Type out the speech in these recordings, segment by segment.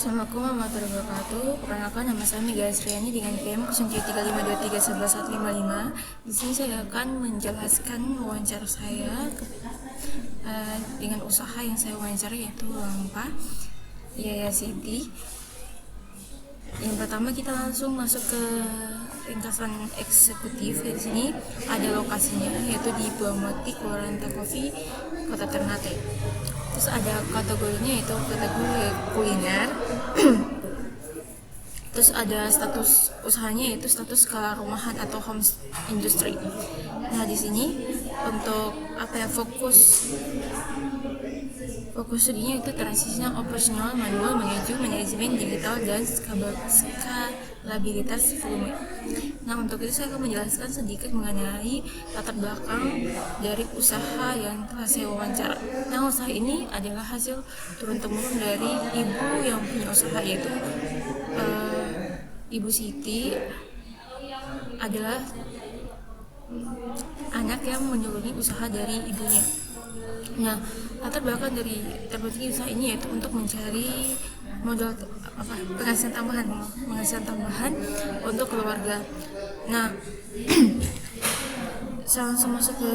Assalamualaikum warahmatullahi wabarakatuh. Perkenalkan, nama saya Mega Asriani dengan PM 0735231155. Di sini saya akan menjelaskan wawancara saya dengan usaha yang saya wawancara, yaitu Lampa Yaya City. Yang pertama, kita langsung masuk ke ringkasan eksekutif. Di sini ada lokasinya, yaitu di Pulau Moti, Kelurahan Coffee, Kota Ternate. Terus ada kategorinya, yaitu kategori kuliner. Terus ada status usahanya, yaitu status skala rumahan atau home industry. Nah, di sini untuk fokus studinya itu transitional operational manual menuju manajemen digital dan skalabilitas volume. Nah, untuk itu saya akan menjelaskan sedikit mengenai latar belakang dari usaha yang telah saya wawancara. Nah, usaha ini adalah hasil turun-temurun dari ibu yang punya usaha, yaitu Ibu Siti adalah anak yang menyeluni usaha dari ibunya. Nah, latar belakang dari terbentuknya usaha ini yaitu untuk mencari modal penghasilan tambahan untuk keluarga. Nah, saya langsung masuk ke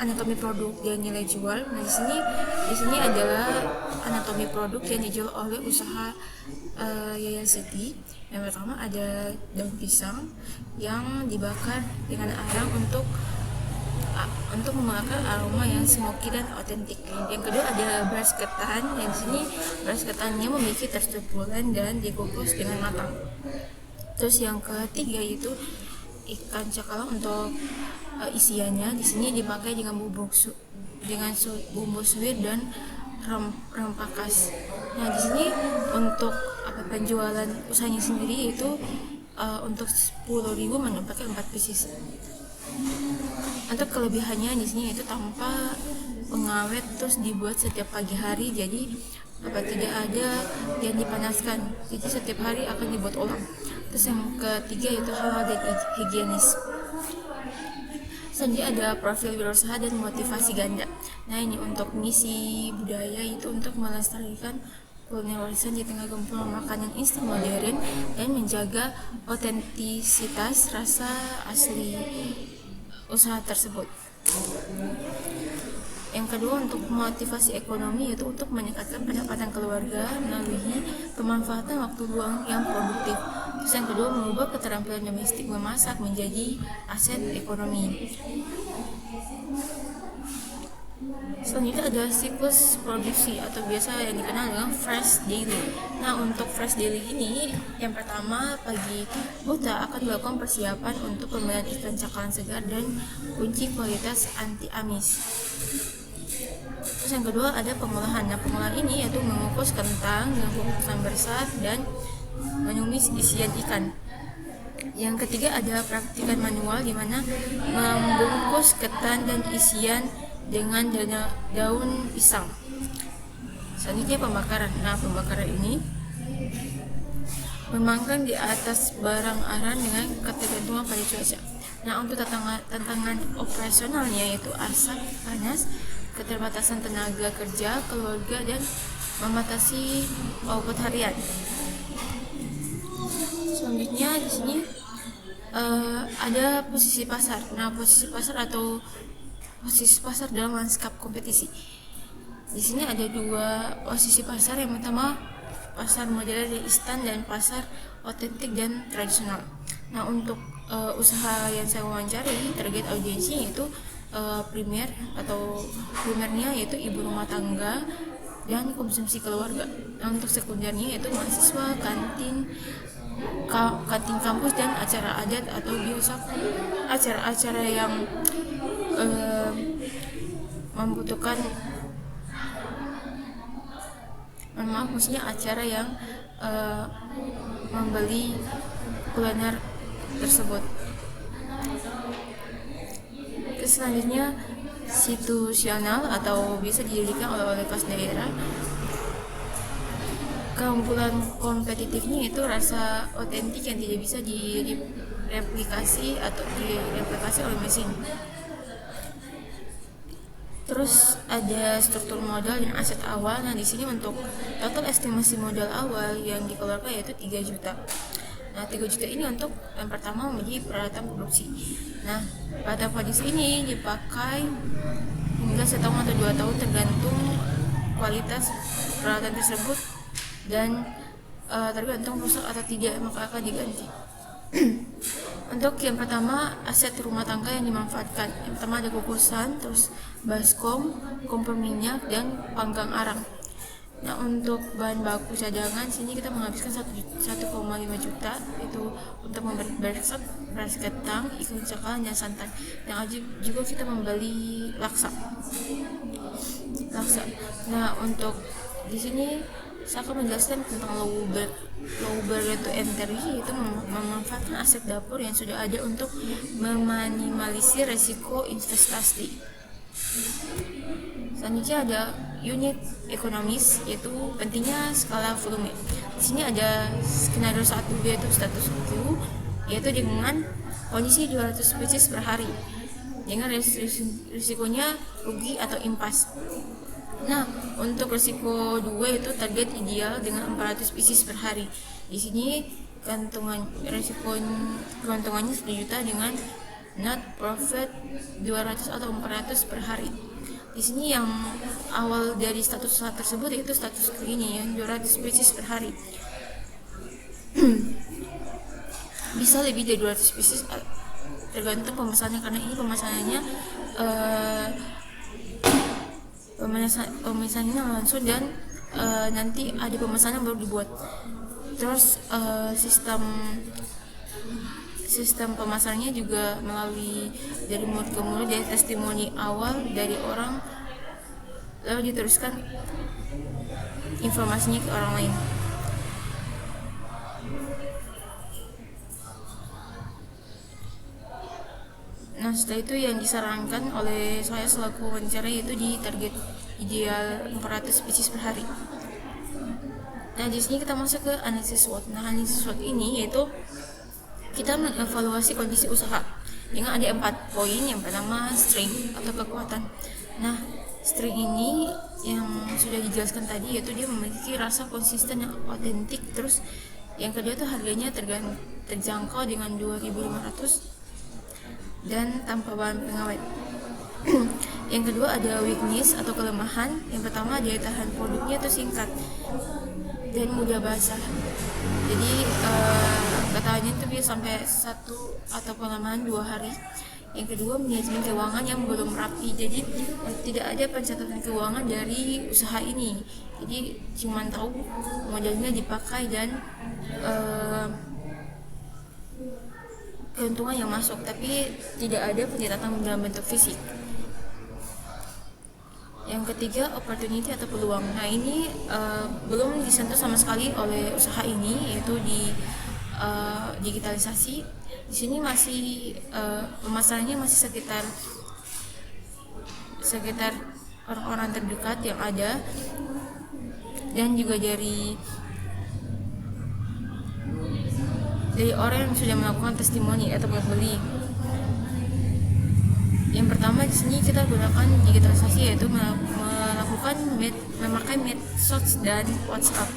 anatomi produk dan nilai jual. Nah, di sini adalah anatomi produk yang dijual oleh usaha Yaya City. Yang pertama ada daun pisang yang dibakar dengan arang untuk mengeluarkan aroma yang smoky dan otentik. Yang kedua ada beras ketan. Yang di sini beras ketannya memiliki tekstur bulan dan dikukus dengan matang. Terus yang ketiga yaitu ikan cakalang untuk isiannya. Di sini dipakai dengan bumbu suwir dan rempah khas. Nah, di sini untuk penjualan usahanya sendiri itu untuk 10.000 mendapatkan 4 pieces. Untuk kelebihannya di sini itu tanpa pengawet, terus dibuat setiap pagi hari, jadi tidak ada yang dipanaskan, jadi setiap hari akan dibuat ulang. Terus yang ketiga yaitu halal dan higienis. Selanjutnya ada profil wirausaha dan motivasi ganda. Nah, ini untuk misi budaya itu untuk melestarikan kuliner warisan di tengah gempuran makanan instan modern dan menjaga otentisitas rasa asli usaha tersebut. Yang kedua untuk motivasi ekonomi yaitu untuk meningkatkan pendapatan keluarga melalui pemanfaatan waktu luang yang produktif. Terus yang kedua mengubah keterampilan domestik memasak menjadi aset ekonomi. Selanjutnya ada siklus produksi atau biasa yang dikenal dengan fresh daily. Nah, untuk fresh daily ini yang pertama pagi buta akan melakukan persiapan untuk pembelian ikan cakalang segar dan kunci kualitas anti amis. Terus yang kedua ada pengolahan. Nah, pengolahan ini yaitu mengukus kentang dengan kukusan bersat dan menumis isian ikan. Yang ketiga ada praktikan manual di mana membungkus ketan dan isian dengan daun pisang. Selanjutnya pembakaran. Nah, pembakaran ini memanggang di atas barang aran dengan ketergantungan pada cuaca. Nah, untuk tantangan operasionalnya yaitu asap panas, keterbatasan tenaga kerja keluarga dan membatasi output harian. Selanjutnya di sini ada posisi pasar. Nah, posisi pasar dalam lanskap kompetisi. Di sini ada dua posisi pasar. Yang pertama pasar modern dan instan dan pasar otentik dan tradisional. Nah, untuk usaha yang saya wawancari target audiensi yaitu primernya yaitu ibu rumah tangga dan konsumsi keluarga. Nah, untuk sekundernya yaitu mahasiswa, kantin kampus dan acara adat atau biasa acara-acara yang membutuhkan acara yang membeli kuliner tersebut. Selanjutnya situasional atau bisa dijadikan oleh kas daerah. Keunggulan kompetitifnya itu rasa otentik yang tidak bisa direplikasi oleh mesin. Terus ada struktur modal dan aset awal. Nah, di sini untuk total estimasi modal awal yang dikeluarkan yaitu 3 juta. Nah, 3 juta ini untuk yang pertama menjadi peralatan produksi. Nah, peralatan produksi ini dipakai hingga setahun atau 2 tahun tergantung kualitas peralatan tersebut dan tergantung rusak atau tidak, maka akan diganti. Untuk yang pertama, aset rumah tangga yang dimanfaatkan. Yang pertama ada kukusan, terus baskom, kompor minyak, dan panggang arang. Nah, untuk bahan baku cadangan sini kita menghabiskan 1,5 juta itu untuk membeli beras ketan, ikan cakalang, dan santan. Yang juga kita membeli laksa. Nah, untuk di sini saya akan menjelaskan tentang low barrier to entry, yaitu memanfaatkan aset dapur yang sudah ada untuk meminimalisir resiko investasi. Selanjutnya ada unit ekonomis, yaitu pentingnya skala volume. Di sini ada skenario 1 yaitu status quo, yaitu dengan kondisi 200 spesies per hari dengan risikonya rugi atau impas. Nah, untuk risiko 2 itu target ideal dengan 400 spesies per hari. Di sini keuntungannya 10 juta dengan net profit 200 atau 400 per hari. Di sini yang awal dari status tersebut yaitu status ini yang 200 spesies per hari. Bisa lebih dari 200 spesies tergantung pemesannya, karena ini pemesanannya langsung dan nanti ada pemesanan baru dibuat. Terus sistem pemasarannya juga melalui dari mulut ke mulut, dari testimoni awal dari orang, lalu diteruskan informasinya ke orang lain. Nah, setelah itu yang disarankan oleh saya selaku wawancara yaitu di target ideal 400 spesies per hari. Nah, di sini kita masuk ke analisis SWOT. Nah, analisis SWOT ini yaitu kita mengevaluasi kondisi usaha dengan ada 4 poin. Yang pertama, strength atau kekuatan. Nah, strength ini yang sudah dijelaskan tadi, yaitu dia memiliki rasa konsisten yang otentik. Terus yang kedua itu harganya terjangkau dengan 2.500 dan tanpa bahan pengawet. Yang kedua ada weakness atau kelemahan. Yang pertama, daya tahan produknya itu singkat dan mudah basah. Jadi kataannya itu bisa sampai 1 atau pengaman 2 hari. Yang kedua, manajemen keuangan yang belum rapi. Jadi tidak ada pencatatan keuangan dari usaha ini. Jadi cuma tahu modalnya dipakai dan keuntungan yang masuk, tapi tidak ada pencatatan dalam bentuk fisik. Yang ketiga, opportunity atau peluang. Nah, ini belum disentuh sama sekali oleh usaha ini, yaitu di digitalisasi. Di sini masih pemasarannya masih sekitar orang-orang terdekat yang ada, dan juga dari orang yang sudah melakukan testimoni atau membeli. Yang pertama di sini kita gunakan digitalisasi, yaitu memakai medsos dan WhatsApp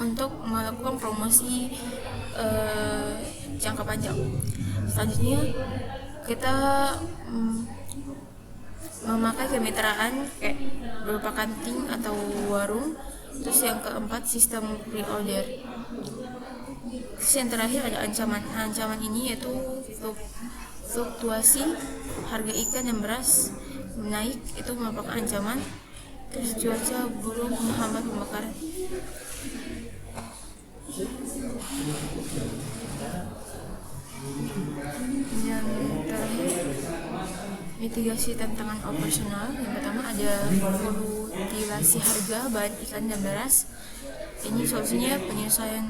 untuk melakukan promosi jangka panjang. Selanjutnya kita memakai kemitraan kayak berupa kantin atau warung. Terus yang keempat, sistem pre-order. Terus yang terakhir ada ancaman. Ancaman ini yaitu fluktuasi harga ikan dan beras naik, itu merupakan ancaman. Terus cuaca buruk menghambat pembakaran. Yang terakhir, mitigasi tantangan operasional. Yang pertama ada fluktuasi harga bahan ikan dan beras. Ini solusinya penyesuaian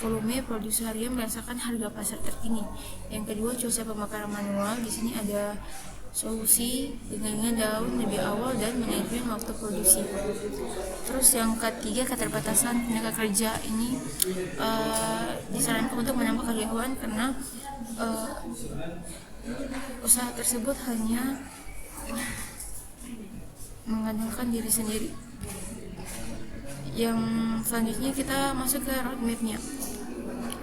volume produksi harian berdasarkan harga pasar terkini. Yang kedua, cuaca pembakaran manual. Di sini ada solusi dengan daun lebih awal dan manajemen waktu produksi. Terus yang ketiga, keterbatasan tenaga kerja. Ini disarankan untuk menambah karyawan karena usaha tersebut hanya mengandalkan diri sendiri. Yang selanjutnya kita masuk ke roadmapnya.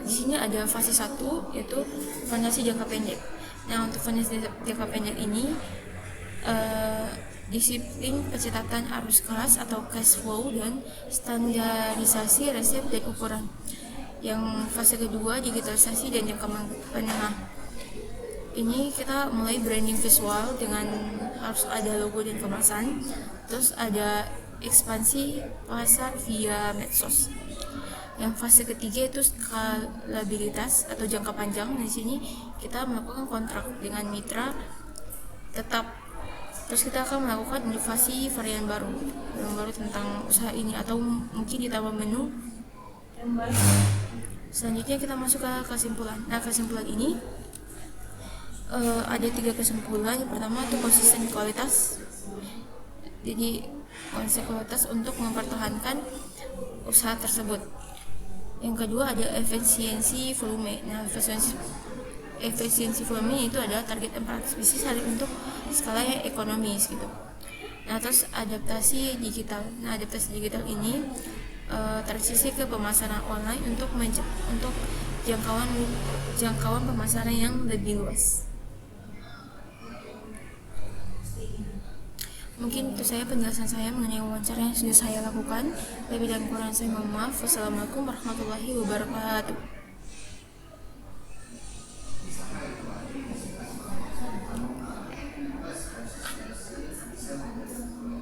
Di sini ada fase 1 yaitu fondasi jangka pendek. Nah, untuk fondasi jangka pendek ini disiplin pencatatan arus kas atau cash flow dan standarisasi resep dan ukuran. Yang fase kedua digitalisasi dan jangka menengah. Ini kita mulai branding visual dengan harus ada logo dan kemasan. Terus ada ekspansi pasar via medsos. Yang fase ketiga itu skalabilitas atau jangka panjang. Di sini kita melakukan kontrak dengan mitra tetap. Terus kita akan melakukan inovasi varian baru tentang usaha ini atau mungkin ditambah menu. Selanjutnya kita masuk ke kesimpulan. Nah, kesimpulan ini ada 3 kesimpulan. Yang pertama itu konsisten kualitas. Jadi konsisten kualitas untuk mempertahankan usaha tersebut. Yang kedua ada efisiensi volume. Nah, efisiensi volume itu adalah target 400 bisnis hari untuk skala yang ekonomis gitu. Nah, terus adaptasi digital. Nah, adaptasi digital ini transisi ke pemasaran online untuk jangkauan pemasaran yang lebih luas. Mungkin itu saya penjelasan saya mengenai wawancara yang sudah saya lakukan. Lebih dan kurang saya mohon maaf. Wassalamualaikum warahmatullahi wabarakatuh.